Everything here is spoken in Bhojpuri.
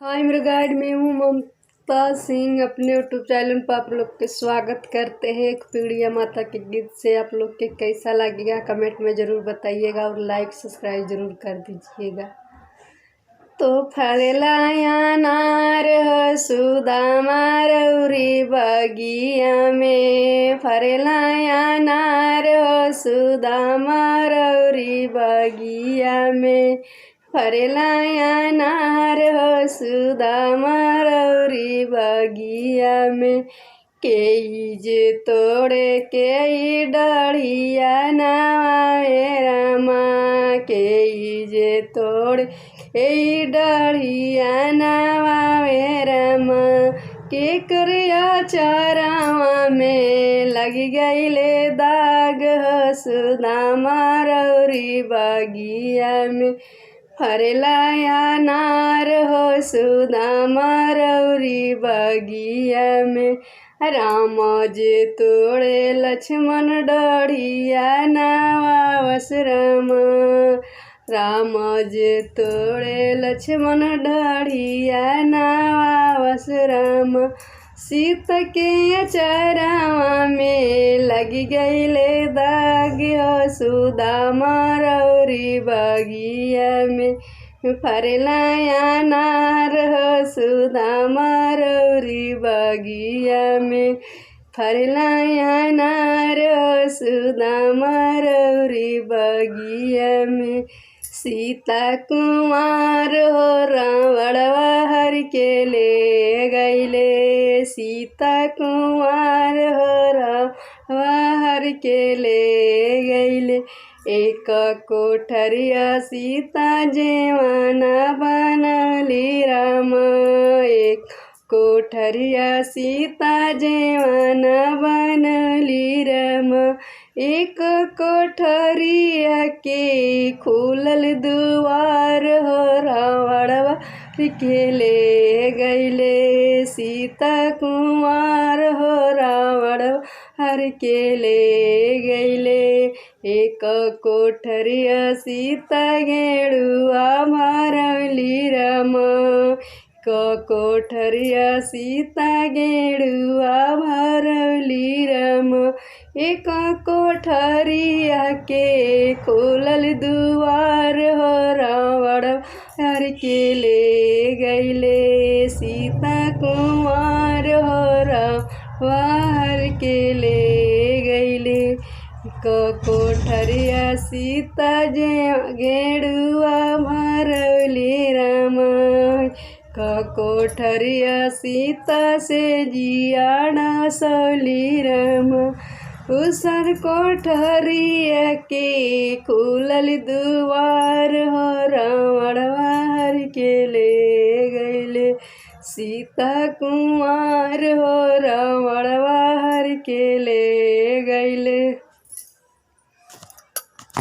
हाय मेरे गाइड, मैं हूँ ममता सिंह। अपने यूट्यूब चैनल पर आप लोग के स्वागत करते हैं। एक पीड़िया माता के गीत से आप लोग के कैसा लगेगा कमेंट में ज़रूर बताइएगा और लाइक सब्सक्राइब ज़रूर कर दीजिएगा। तो फरेला अनार सुदामा रौरी बगिया में, फरेला अनार सुदामा रौरी बगिया में, फरेला अनार सुदामा रौरी बगिया में। केई जे तोड़े केई डढ़िया नवाए रामा, केई जे तोड़े केई डढ़िया नवाए रामा। के करिया चरावा में लग गईले दाग सुदामा रौरी बगिया में, फरेला अनार सुदामा रौरी बगिया में। राम जे तोड़े लक्ष्मण डढ़िया नवावस राम, राम जे तोड़े लक्ष्मण डढ़िया नवावस राम। सीता के चरावा में लग गईले दाग सुदामा रौरी बगिया में, फरेला अनार सुदामा रौरी बगिया में, फरेला अनार सुदामा रौरी बगिया में। सीता कुमार रावणवा हर के ले गईले, सीता कुमार रावणवा हर के ले गईले। एक कोठरिया सीता जेवाना बनली राम, एक कोठरिया सीता जेवाना बनली राम। एक कोठरिया के खुलल दुआर रावणवा के ले गईले, सीता कुमार रावणवा हर के ले गईले। एक कोठरिया सीता गेड़ुआ भरली राम, कोठरिया सीता गेड़ुआ भरली राम। एक कोठरिया के खुलल दुआर रावण हर के ले गईले, सीता कुमार रावण हर के ले गईले। कोठरिया सीता जे गेड़ुआ भरली राम, कोठरिया सीता से जियाड़ा सली राम। उसर कोठरिया के खुलल दुआर रावण हर के ले गईले, सीता कुमार रावण हर के